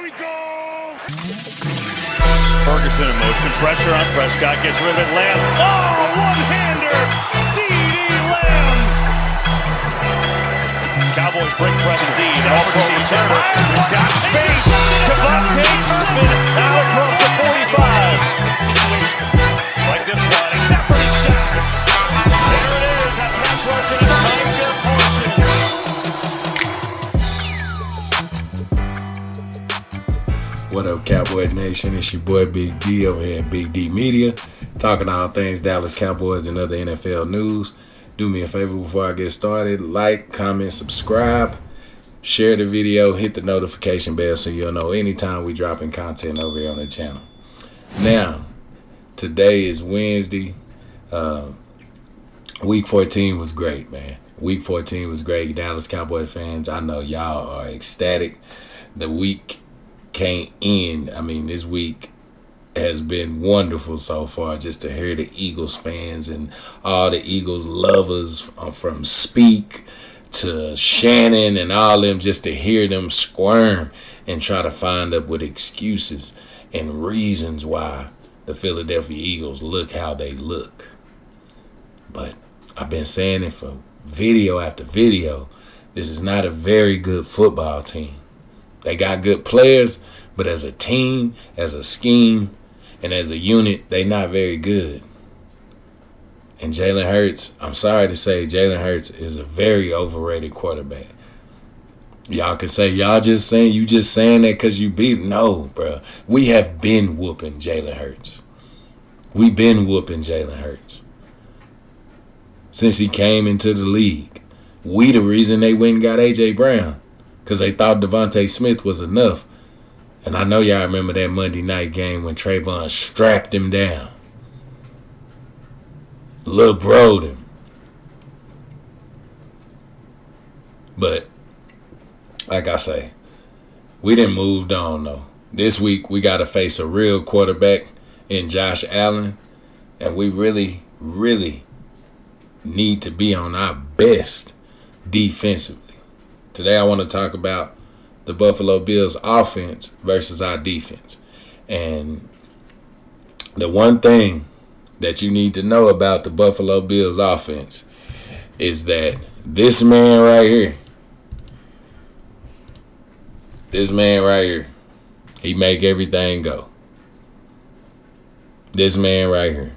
we go! Ferguson in motion, pressure on Prescott, gets rid of it, Lamb. Oh, one-hander! C.D. Lamb! Cowboys break press indeed. Over September. Got space. Devontae Griffin now across the 45. Like this one. Stafford is shot. There it is. That pass rush in his mind good portion. What up, Cowboy Nation? It's your boy Big D over here at Big D Media, talking all things Dallas Cowboys and other NFL news. Do me a favor before I get started. Like, comment, subscribe, share the video, hit the notification bell so you'll know anytime we dropping content over here on the channel. Now, today is Wednesday. Week 14 was great, man. Week 14 was great. Dallas Cowboy fans, I know y'all are ecstatic. The week can't end. I mean, this week has been wonderful so far, just to hear the Eagles fans and all the Eagles lovers from Speak to Shannon and all them, just to hear them squirm and try to find up with excuses and reasons why the Philadelphia Eagles look how they look. But I've been saying it for video after video. This is not a very good football team. They got good players, but as a team, as a scheme, and as a unit, they not very good. And Jalen Hurts, I'm sorry to say, Jalen Hurts is a very overrated quarterback. Y'all can say, you just saying that because you beat him. No, bro. We have been whooping Jalen Hurts. We've been whooping Jalen Hurts since he came into the league. We the reason they went and got A.J. Brown, because they thought Devontae Smith was enough. And I know y'all remember that Monday night game when Trayvon strapped him down. Lil bro'd him. But, like I say, we done moved on, though. This week, we got to face a real quarterback in Josh Allen. And we really, really need to be on our best defensively. Today, I want to talk about the Buffalo Bills offense versus our defense. And the one thing that you need to know about the Buffalo Bills offense is that this man right here, he make everything go. This man right here.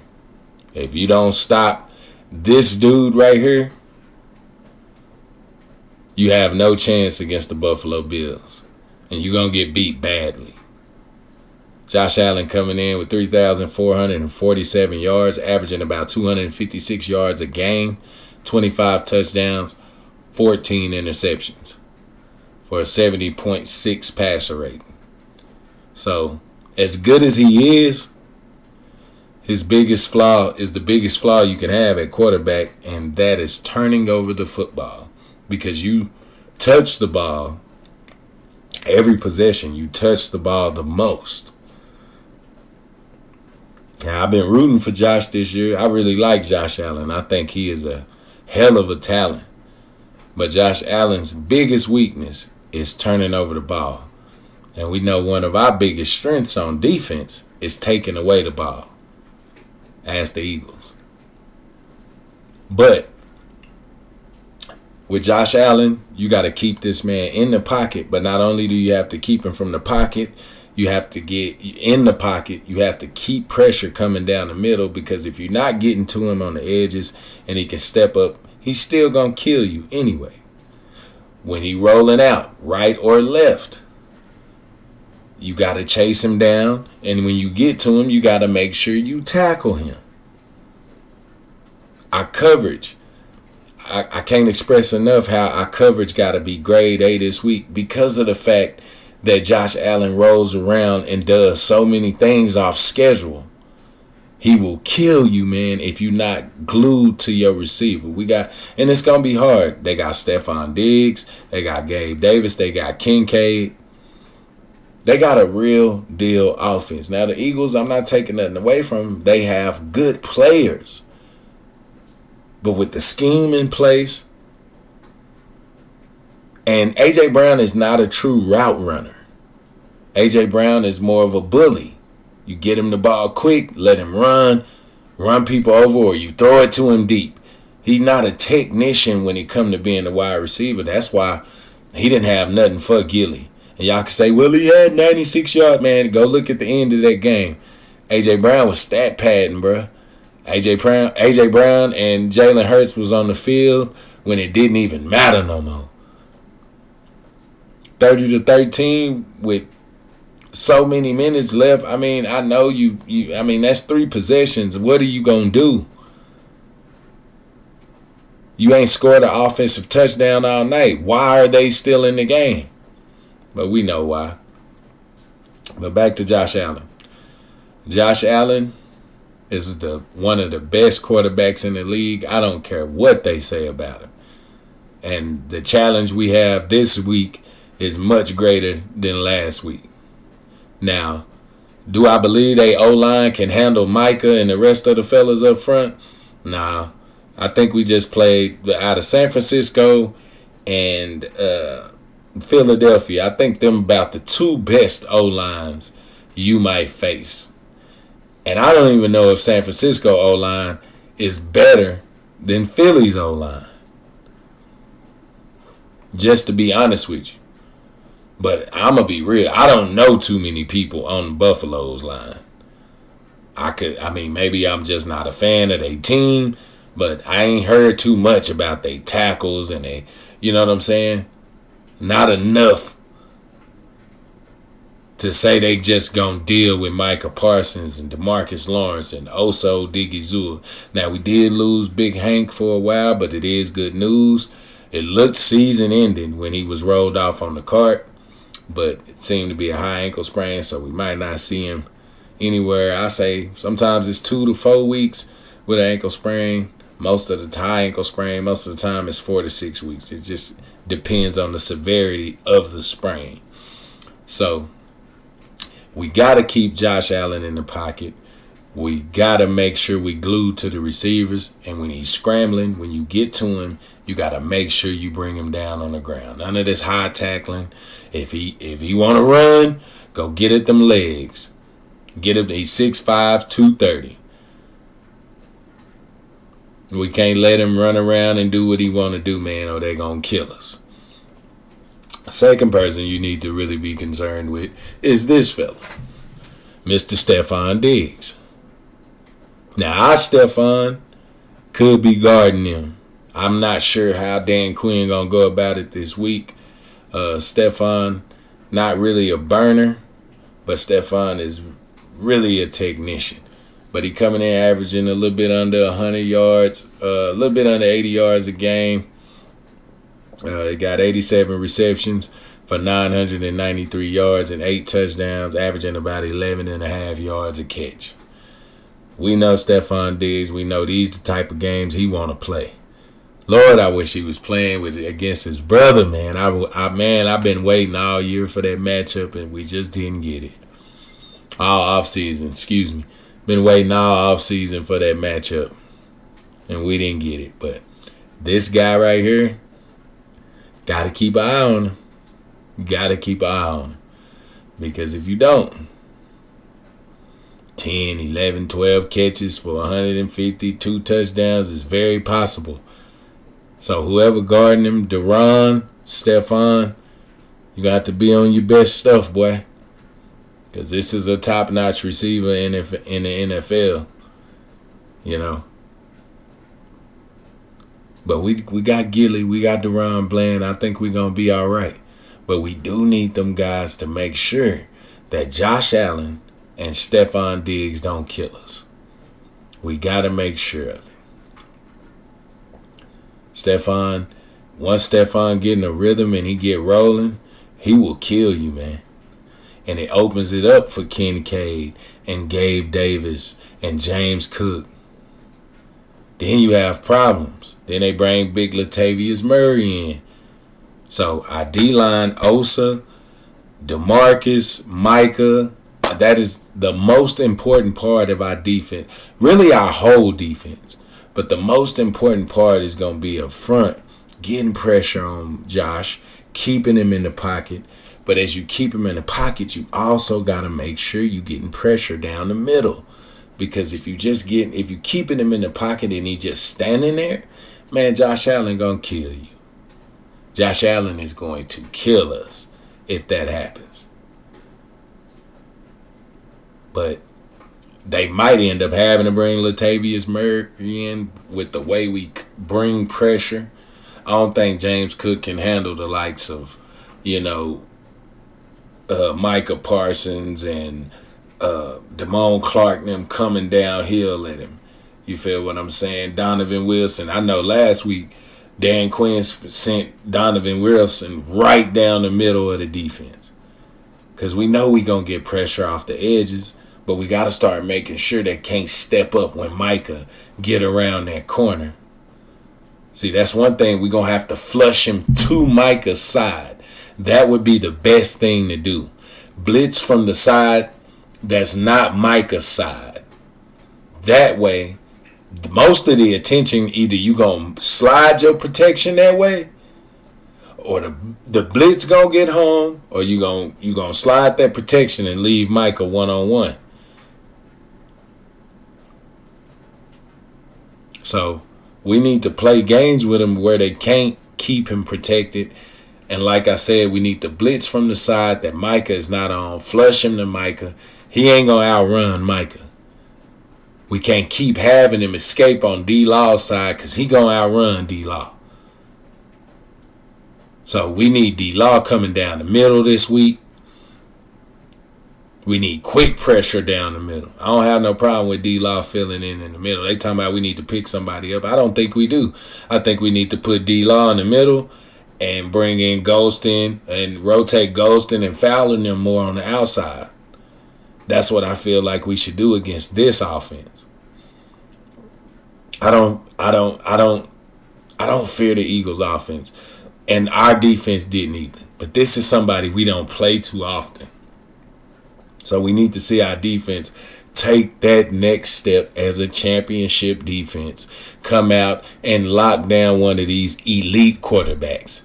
If you don't stop this dude right here, you have no chance against the Buffalo Bills. And you're going to get beat badly. Josh Allen coming in with 3,447 yards, averaging about 256 yards a game, 25 touchdowns, 14 interceptions for a 70.6 passer rating. So, as good as he is, his biggest flaw is the biggest flaw you can have at quarterback, and that is turning over the football. Because you touch the ball, every possession, you touch the ball the most. Now, I've been rooting for Josh this year. I really like Josh Allen. I think he is a hell of a talent. But Josh Allen's biggest weakness is turning over the ball. And we know one of our biggest strengths on defense is taking away the ball, as the Eagles. But with Josh Allen, you got to keep this man in the pocket. But not only do you have to keep him from the pocket, you have to get in the pocket. You have to keep pressure coming down the middle, because if you're not getting to him on the edges and he can step up, he's still going to kill you anyway. When he rolling out, right or left, you got to chase him down. And when you get to him, you got to make sure you tackle him. Our coverage. I can't express enough how our coverage got to be grade A this week, because of the fact that Josh Allen rolls around and does so many things off schedule. He will kill you, man, if you're not glued to your receiver. And it's going to be hard. They got Stephon Diggs. They got Gabe Davis. They got Kincaid. They got a real deal offense. Now, the Eagles, I'm not taking nothing away from them. They have good players. But with the scheme in place, and A.J. Brown is not a true route runner. A.J. Brown is more of a bully. You get him the ball quick, let him run people over, or you throw it to him deep. He's not a technician when it comes to being a wide receiver. That's why he didn't have nothing for Gilly. And y'all can say, well, he had 96 yards, man. Go look at the end of that game. A.J. Brown was stat padding, bro. A.J. Brown and Jalen Hurts was on the field when it didn't even matter no more. 30-13 with so many minutes left. I mean, I know you I mean, that's 3 possessions. What are you going to do? You ain't scored an offensive touchdown all night. Why are they still in the game? But we know why. But back to Josh Allen. Josh Allen is one of the best quarterbacks in the league. I don't care what they say about him. And the challenge we have this week is much greater than last week. Now, do I believe they O-line can handle Micah and the rest of the fellas up front? Nah. I think we just played out of San Francisco and Philadelphia. I think them about the 2 best O-lines you might face. And I don't even know if San Francisco O-line is better than Philly's O-line. Just to be honest with you. But I'm going to be real. I don't know too many people on Buffalo's line. Maybe I'm just not a fan of their team. But I ain't heard too much about they tackles and they, you know what I'm saying? Not enough to say they just gonna deal with Micah Parsons and DeMarcus Lawrence and Oso Digizua. Now, we did lose Big Hank for a while, but it is good news. It looked season-ending when he was rolled off on the cart, but it seemed to be a high ankle sprain, so we might not see him anywhere. I say sometimes it's 2 to 4 weeks with an ankle sprain. Most of the high ankle sprain, most of the time it's 4 to 6 weeks. It just depends on the severity of the sprain. So we got to keep Josh Allen in the pocket. We got to make sure we glued to the receivers. And when he's scrambling, when you get to him, you got to make sure you bring him down on the ground. None of this high tackling. If he want to run, go get at them legs. Get him. He's 6'5", 230. We can't let him run around and do what he want to do, man, or they're going to kill us. Second person you need to really be concerned with is this fella, Mr. Stephon Diggs. Now, our Stephon could be guarding him. I'm not sure how Dan Quinn going to go about it this week. Stephon, not really a burner, but Stephon is really a technician. But he coming in averaging a little bit under 100 yards, a little bit under 80 yards a game. He got 87 receptions for 993 yards and 8 touchdowns, averaging about 11.5 yards a catch. We know Stephon Diggs. We know these the type of games he want to play. Lord, I wish he was playing against his brother, man. I've been waiting all year for that matchup, and we just didn't get it. All offseason, excuse me. Been waiting all offseason for that matchup, and we didn't get it. But this guy right here, got to keep an eye on him. Got to keep an eye on him. Because if you don't, 10, 11, 12 catches for 150, 2 touchdowns is very possible. So whoever guarding him, Deron, Stephon, you got to be on your best stuff, boy. Because this is a top-notch receiver in the NFL, you know. But we got Gilly, we got Deron Bland. I think we're going to be all right. But we do need them guys to make sure that Josh Allen and Stephon Diggs don't kill us. We got to make sure of it. Once Stephon get in a rhythm and he get rolling, he will kill you, man. And it opens it up for Kincaid and Gabe Davis and James Cook. Then you have problems. Then they bring Big Latavius Murray in. So our D-line, Osa, DeMarcus, Micah, that is the most important part of our defense. Really our whole defense. But the most important part is going to be up front, getting pressure on Josh, keeping him in the pocket, But as you keep him in the pocket, you also got to make sure you're getting pressure down the middle. Because if you keeping him in the pocket and he just standing there, man, Josh Allen gonna kill you. Josh Allen is going to kill us if that happens. But they might end up having to bring Latavius Murray in with the way we bring pressure. I don't think James Cook can handle the likes of, Micah Parsons and Damone Clark and them coming downhill at him. You feel what I'm saying? Donovan Wilson. I know last week Dan Quinn sent Donovan Wilson right down the middle of the defense. Because we know we going to get pressure off the edges, but we got to start making sure they can't step up when Micah get around that corner. See, that's one thing. We're going to have to flush him to Micah's side. That would be the best thing to do. Blitz from the side that's not Micah's side. That way, most of the attention, either you going to slide your protection that way, or the blitz going to get home, or you gonna slide that protection and leave Micah one-on-one. So we need to play games with him where they can't keep him protected. And like I said, we need to blitz from the side that Micah is not on. Flush him to Micah. He ain't going to outrun Micah. We can't keep having him escape on D-Law's side because he going to outrun D-Law. So we need D-Law coming down the middle this week. We need quick pressure down the middle. I don't have no problem with D-Law filling in the middle. They talking about we need to pick somebody up. I don't think we do. I think we need to put D-Law in the middle and bring in Golston and rotate Golston and Fowler them more on the outside. That's what I feel like we should do against this offense. I don't fear the Eagles offense. And our defense didn't either. But this is somebody we don't play too often. So we need to see our defense take that next step as a championship defense. Come out and lock down one of these elite quarterbacks.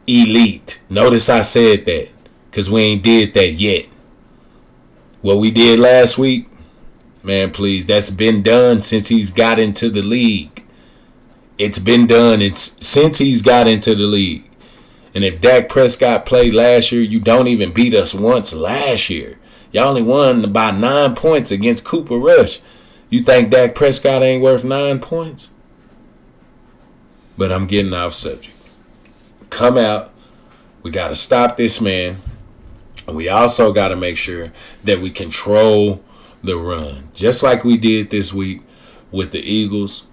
Elite. Notice I said that because we ain't did that yet. What we did last week, man, please, that's been done since he's got into the league. It's been done since he's got into the league. And if Dak Prescott played last year, you don't even beat us once last year. Y'all only won by 9 points against Cooper Rush. You think Dak Prescott ain't worth 9 points? But I'm getting off subject. Come out. We got to stop this man. We also got to make sure that we control the run. Just like we did this week with the Eagles.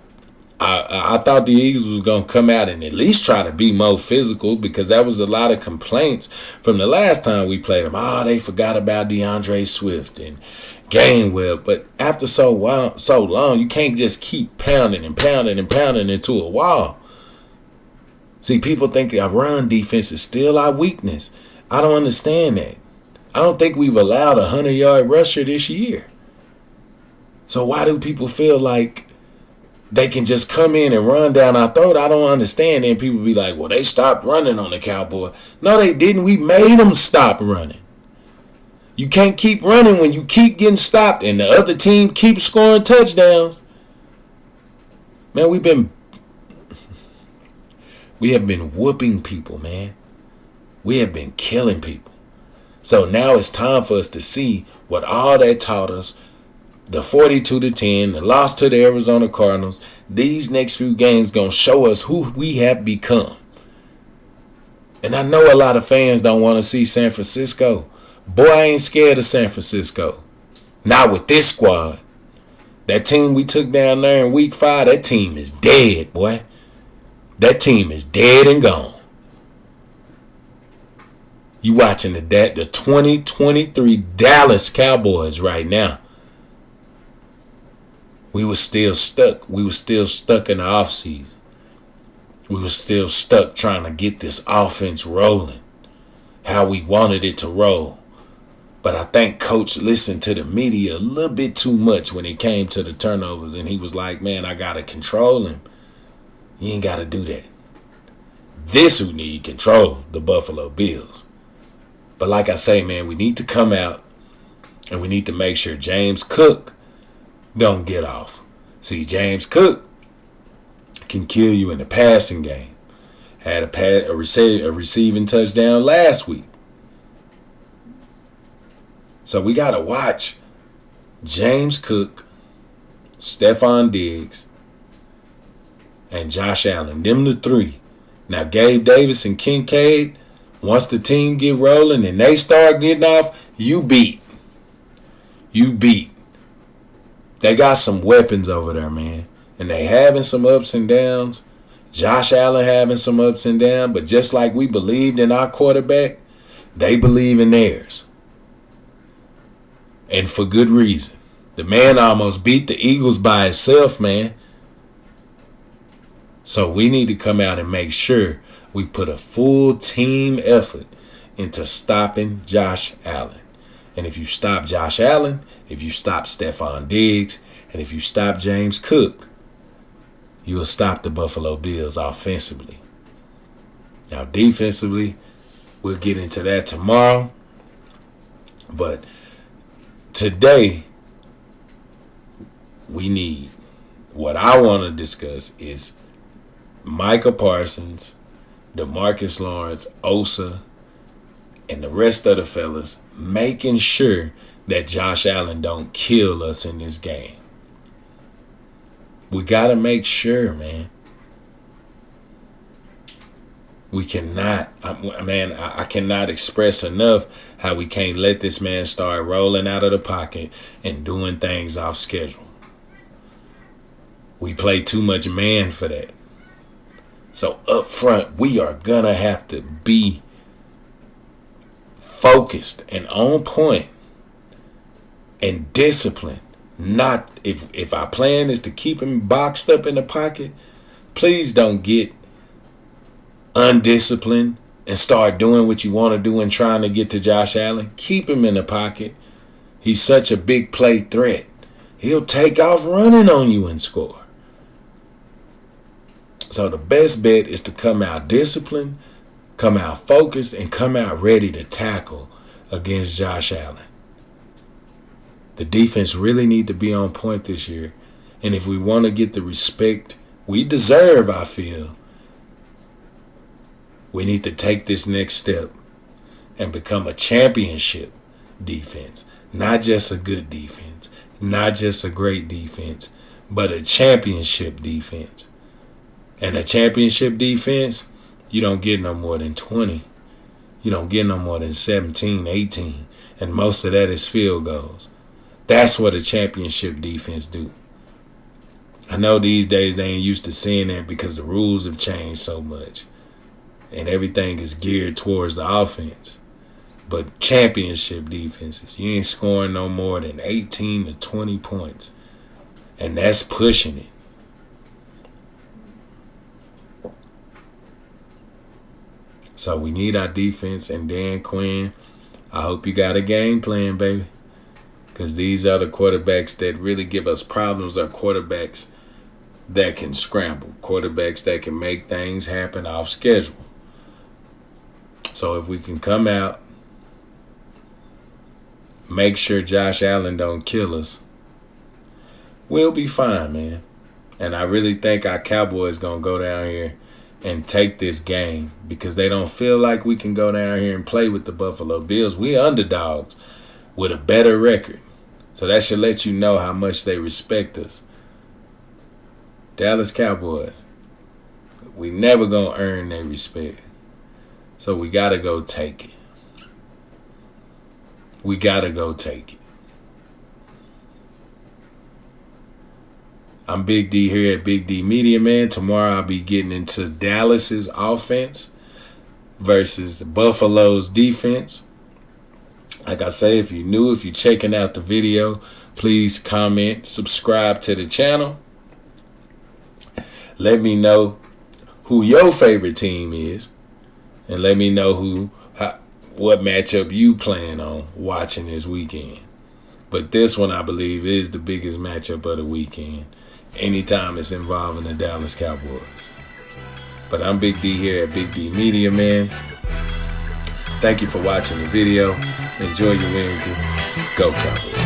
I thought the Eagles was going to come out and at least try to be more physical because that was a lot of complaints from the last time we played them. They forgot about DeAndre Swift and Gainwell. But after so long, you can't just keep pounding and pounding and pounding into a wall. See, people think our run defense is still our weakness. I don't understand that. I don't think we've allowed a 100-yard rusher this year. So why do people feel like they can just come in and run down our throat? I don't understand. And people be like, well, they stopped running on the Cowboys. No, they didn't. We made them stop running. You can't keep running when you keep getting stopped and the other team keeps scoring touchdowns. Man, we have been whooping people, man. We have been killing people. So now it's time for us to see what all that taught us. The 42-10, the loss to the Arizona Cardinals. These next few games going to show us who we have become. And I know a lot of fans don't want to see San Francisco. Boy, I ain't scared of San Francisco. Not with this squad. That team we took down there in week 5, that team is dead, boy. That team is dead and gone. You watching the 2023 Dallas Cowboys right now. We were still stuck. We were still stuck in the offseason. We were still stuck trying to get this offense rolling. How we wanted it to roll. But I think Coach listened to the media a little bit too much when it came to the turnovers. And he was like, man, I got to control him. You ain't got to do that. This who need control, the Buffalo Bills. But like I say, man, we need to come out and we need to make sure James Cook don't get off. See, James Cook can kill you in the passing game. Had a receiving touchdown last week. So we got to watch James Cook, Stephon Diggs, and Josh Allen. Them the three. Now, Gabe Davis and Kincaid, once the team get rolling and they start getting off, you beat. You beat. They got some weapons over there, man. And they having some ups and downs. Josh Allen having some ups and downs. But just like we believed in our quarterback, they believe in theirs. And for good reason. The man almost beat the Eagles by himself, man. So we need to come out and make sure we put a full team effort into stopping Josh Allen. And if you stop Josh Allen, if you stop Stephon Diggs, and if you stop James Cook, you will stop the Buffalo Bills offensively. Now, defensively, we'll get into that tomorrow. But today, what I want to discuss is Micah Parsons, DeMarcus Lawrence, Osa, and the rest of the fellas making sure that Josh Allen don't kill us in this game. We got to make sure, man. We cannot, I cannot express enough how we can't let this man start rolling out of the pocket and doing things off schedule. We play too much man for that. So up front, we are going to have to be focused and on point and disciplined. Not if our plan is to keep him boxed up in the pocket, please don't get undisciplined and start doing what you want to do and trying to get to Josh Allen. Keep him in the pocket. He's such a big play threat. He'll take off running on you and score. So the best bet is to come out disciplined, come out focused, and come out ready to tackle against Josh Allen. The defense really need to be on point this year. And if we want to get the respect we deserve, I feel, we need to take this next step and become a championship defense. Not just a good defense, not just a great defense, but a championship defense. And a championship defense, you don't get no more than 20. You don't get no more than 17, 18. And most of that is field goals. That's what a championship defense do. I know these days they ain't used to seeing that because the rules have changed so much. And everything is geared towards the offense. But championship defenses, you ain't scoring no more than 18 to 20 points. And that's pushing it. So we need our defense. And Dan Quinn, I hope you got a game plan, baby. Because these are the quarterbacks that really give us problems, are quarterbacks that can scramble, quarterbacks that can make things happen off schedule. So if we can come out, make sure Josh Allen don't kill us, we'll be fine, man. And I really think our Cowboys going to go down here and take this game because they don't feel like we can go down here and play with the Buffalo Bills. We underdogs with a better record. So that should let you know how much they respect us. Dallas Cowboys, we never going to earn their respect. So we got to go take it. We got to go take it. I'm Big D here at Big D Media, man. Tomorrow I'll be getting into Dallas's offense versus Buffalo's defense. Like I say, if you're new, if you're checking out the video, please comment, subscribe to the channel. Let me know who your favorite team is. And let me know what matchup you plan on watching this weekend. But this one, I believe, is the biggest matchup of the weekend. Anytime it's involving the Dallas Cowboys. But I'm Big D here at Big D Media, man. Thank you for watching the video. Enjoy your Wednesday. Go Cowboys.